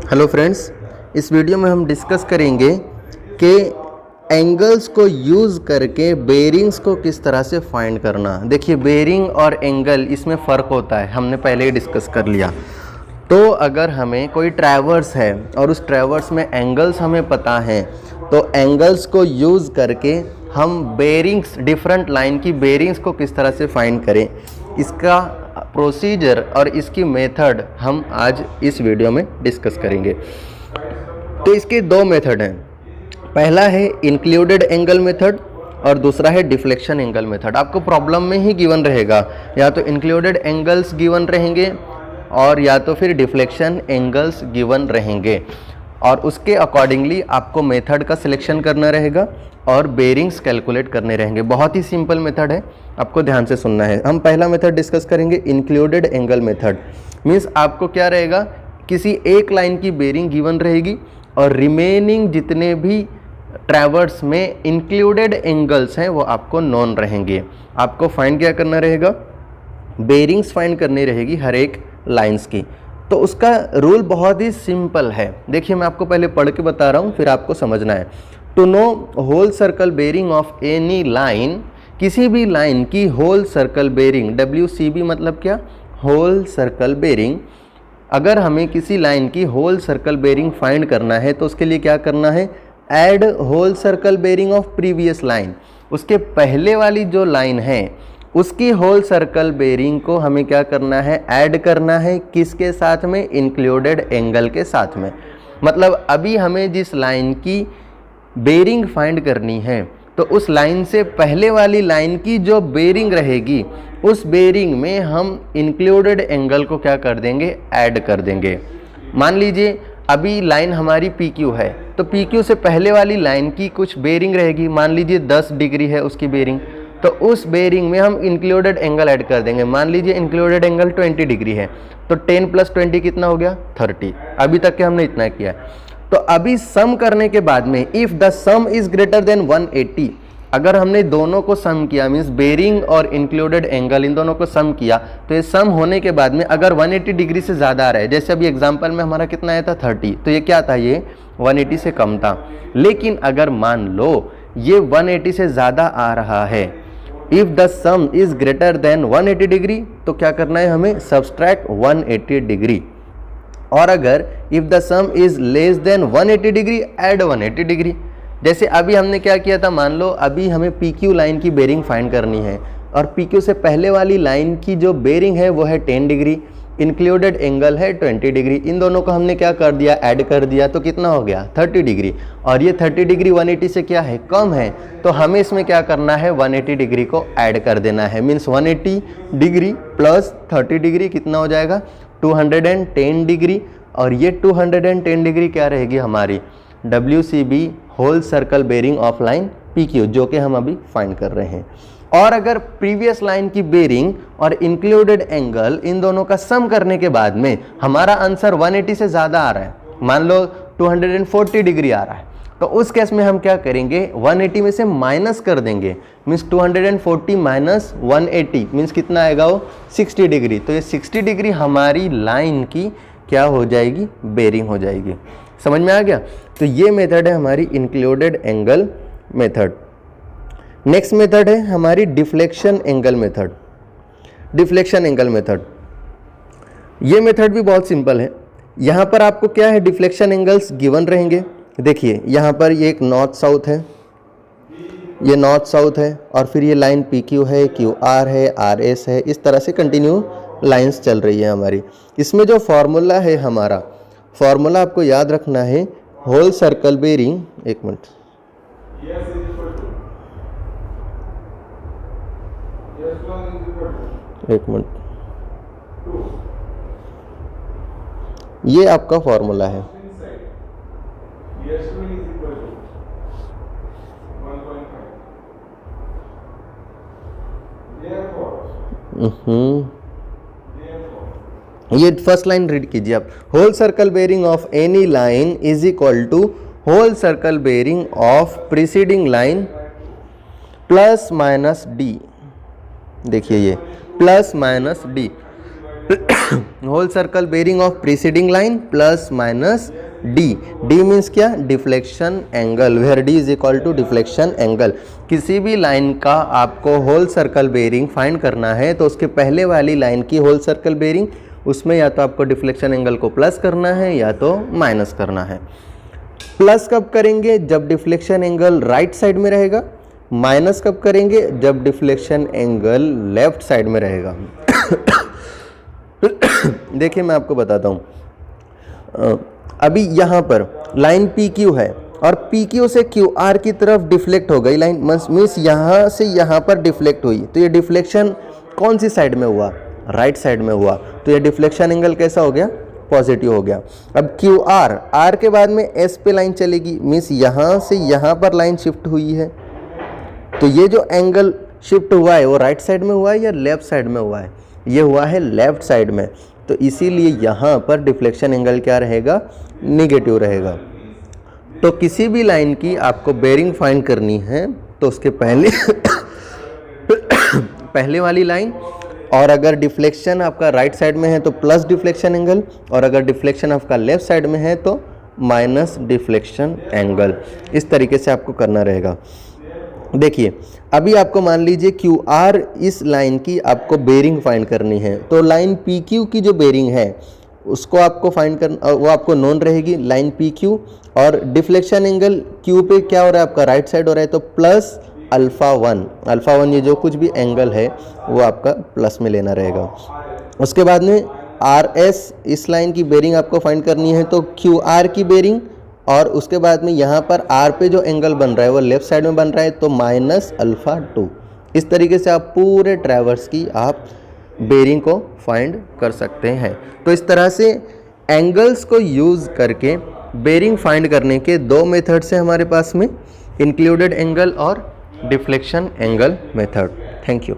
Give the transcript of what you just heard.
Hello friends, इस video में हम डिस्कस करेंगे कि एंगल्स को यूज़ करके बेरिंग्स को किस तरह से फाइंड करना। देखिए, बेरिंग और एंगल इसमें फ़र्क होता है, हमने पहले ही डिस्कस कर लिया। तो अगर हमें कोई ट्रैवर्स है और उस ट्रैवर्स में एंगल्स हमें पता हैं, तो एंगल्स को यूज़ करके हम बेरिंग्स, डिफरेंट लाइन की बेरिंग्स को किस तरह से फाइंड करें, इसका प्रोसीजर और इसकी मेथड हम आज इस वीडियो में डिस्कस करेंगे। तो इसके दो मेथड हैं, पहला है इंक्लूडेड एंगल मेथड और दूसरा है डिफ्लेक्शन एंगल मेथड। आपको प्रॉब्लम में ही गिवन रहेगा, या तो इंक्लूडेड एंगल्स गिवन रहेंगे और या तो फिर डिफ्लेक्शन एंगल्स गिवन रहेंगे, और उसके अकॉर्डिंगली आपको मेथड का सिलेक्शन करना रहेगा और बेरिंग्स कैलकुलेट करने रहेंगे। बहुत ही सिंपल मेथड है, आपको ध्यान से सुनना है। हम पहला मेथड डिस्कस करेंगे, इंक्लूडेड एंगल मेथड। मीन्स आपको क्या रहेगा, किसी एक लाइन की बेरिंग गिवन रहेगी और रिमेनिंग जितने भी ट्रैवर्स में इंक्लूडेड एंगल्स हैं वो आपको नॉन रहेंगे। आपको फाइंड क्या करना रहेगा, बेरिंग्स फाइंड करनी रहेगी हर एक लाइंस की। तो उसका रूल बहुत ही सिंपल है। देखिए, मैं आपको पहले पढ़ के बता रहा हूँ, फिर आपको समझना है। To know whole circle bearing of any line, किसी भी लाइन की होल सर्कल बेरिंग, WCB मतलब क्या, होल सर्कल बेरिंग। अगर हमें किसी लाइन की होल सर्कल बेरिंग फाइंड करना है तो उसके लिए क्या करना है, add whole circle bearing of previous line. उसके पहले वाली जो लाइन है उसकी होल सर्कल बेरिंग को हमें क्या करना है, ऐड करना है। किसके साथ में, इंक्लूडेड एंगल के साथ में। मतलब अभी हमें जिस लाइन की बेरिंग फाइंड करनी है, तो उस लाइन से पहले वाली लाइन की जो बेरिंग रहेगी, उस बेरिंग में हम इंक्लूडेड एंगल को क्या कर देंगे, ऐड कर देंगे। मान लीजिए अभी लाइन हमारी PQ है, तो PQ से पहले वाली लाइन की कुछ बेरिंग रहेगी, मान लीजिए 10 डिग्री है उसकी बेरिंग, तो उस बेरिंग में हम इंक्लूडेड एंगल ऐड कर देंगे। मान लीजिए इंक्लूडेड एंगल 20 डिग्री है, तो 10 + 20 कितना हो गया, 30। अभी तक के हमने इतना किया। तो अभी सम करने के बाद में, if the some is greater than 180, अगर हमने दोनों को सम किया, मीन्स बेरिंग और इंक्लूडेड एंगल इन दोनों को सम किया, तो ये सम होने के बाद में अगर 180 डिग्री से ज़्यादा आ रहा है, जैसे अभी एग्जांपल में हमारा कितना आया था 30, तो ये क्या था, ये 180 से कम था। लेकिन अगर मान लो ये 180 से ज़्यादा आ रहा है, if the some is greater than 180 degree, तो क्या करना है हमें, सब्सट्रैक्ट 180 डिग्री। और अगर if the some is less than 180 degree, add 180 degree. जैसे अभी हमने क्या किया था, मान लो अभी हमें PQ लाइन की बेरिंग फाइंड करनी है और PQ से पहले वाली लाइन की जो बेरिंग है वो है 10 डिग्री, इंक्लूडेड एंगल है 20 डिग्री। इन दोनों को हमने क्या कर दिया, ऐड कर दिया, तो कितना हो गया, 30 डिग्री। और ये 30 डिग्री 180 से क्या है, कम है, तो हमें इसमें क्या करना है, 180 डिग्री को ऐड कर देना है। मीन्स 180 डिग्री प्लस 30 डिग्री कितना हो जाएगा, 210 डिग्री। और ये 210 डिग्री क्या रहेगी हमारी, WCB whole circle bearing of line PQ, जो कि हम अभी फाइंड कर रहे हैं। और अगर प्रीवियस लाइन की बेरिंग और इंक्लूडेड एंगल इन दोनों का सम करने के बाद में हमारा आंसर 180 से ज़्यादा आ रहा है, मान लो 240 डिग्री आ रहा है, तो उस केस में हम क्या करेंगे, 180 में से माइनस कर देंगे। मीन्स 240 माइनस 180 मीन्स कितना आएगा, वो 60 डिग्री। तो ये 60 डिग्री हमारी लाइन की क्या हो जाएगी, बेरिंग हो जाएगी। समझ में आ गया। तो ये मेथड है हमारी included angle method. Next method है हमारी deflection angle method. Deflection angle method, ये मेथड भी बहुत सिंपल है। यहाँ पर आपको क्या है, डिफ्लेक्शन एंगल्स गिवन रहेंगे। देखिए यहाँ पर ये एक नॉर्थ साउथ है, ये नॉर्थ साउथ है, और फिर ये लाइन PQ है, QR है, RS है, इस तरह से कंटिन्यू लाइंस चल रही है हमारी। इसमें जो फॉर्मूला है हमारा, फॉर्मूला आपको याद रखना है, होल सर्कल बेरिंग, एक मिनट, ये आपका फॉर्मूला है। ये फर्स्ट लाइन रीड कीजिए आप, whole circle bearing of any line is equal to whole circle bearing of preceding line plus minus D। देखिए ये plus minus D, whole circle bearing of preceding line plus minus D. D means क्या? Deflection angle, where D is equal to deflection angle. किसी भी line का आपको whole circle bearing find करना है तो उसके पहले वाली लाइन की होल सर्कल बेरिंग, उसमें या तो आपको डिफ्लेक्शन एंगल को प्लस करना है या तो माइनस करना है। प्लस कब करेंगे? जब डिफ्लेक्शन एंगल राइट साइड में रहेगा। माइनस कब करेंगे? जब डिफ्लेक्शन एंगल लेफ्ट साइड में रहेगा। देखिए मैं आपको बताता हूँ, अभी यहाँ पर लाइन पी क्यू है और पी क्यू से क्यू आर की तरफ डिफ्लेक्ट हो गई लाइन, मीन्स यहाँ से यहाँ पर डिफ्लेक्ट हुई, तो ये डिफ्लेक्शन कौन सी साइड में हुआ? राइट साइड में हुआ, तो ये डिफ्लेक्शन एंगल कैसा हो गया? पॉजिटिव हो गया। अब क्यू आर, आर के बाद में एस पे लाइन चलेगी, मीन्स यहाँ से यहाँ पर लाइन शिफ्ट हुई है, तो ये जो एंगल शिफ्ट हुआ है वो राइट साइड में हुआ है या लेफ्ट साइड में हुआ है? ये हुआ है लेफ्ट साइड में, तो इसीलिए यहाँ पर डिफ्लेक्शन एंगल क्या रहेगा? निगेटिव रहेगा। तो किसी भी लाइन की आपको बेरिंग फाइंड करनी है तो उसके पहले पहले वाली लाइन, और अगर डिफ्लेक्शन आपका राइट साइड में है तो प्लस डिफ्लेक्शन एंगल, और अगर डिफ्लेक्शन आपका लेफ्ट साइड में है तो माइनस डिफ्लेक्शन एंगल। इस तरीके से आपको करना रहेगा। देखिए अभी आपको मान लीजिए क्यू आर, इस लाइन की आपको बेरिंग फाइंड करनी है, तो लाइन पी क्यू की जो बेरिंग है उसको आपको फाइंड करना, वो आपको नोन रहेगी लाइन पी क्यू, और डिफ्लेक्शन एंगल क्यू पे क्या हो रहा है? आपका राइट साइड हो रहा है, तो प्लस अल्फ़ा वन, ये जो कुछ भी एंगल है वो आपका प्लस में लेना रहेगा। उसके बाद में आर एस, इस लाइन की बेरिंग आपको फाइंड करनी है, तो क्यू आर की बेरिंग, और उसके बाद में यहाँ पर आर पे जो एंगल बन रहा है वो लेफ्ट साइड में बन रहा है, तो माइनस अल्फ़ा 2। इस तरीके से आप पूरे ट्रैवर्स की आप बेरिंग को फाइंड कर सकते हैं। तो इस तरह से एंगल्स को यूज़ करके बेरिंग फाइंड करने के दो मेथड्स हैं हमारे पास में, इंक्लूडेड एंगल और deflection angle method. Thank you.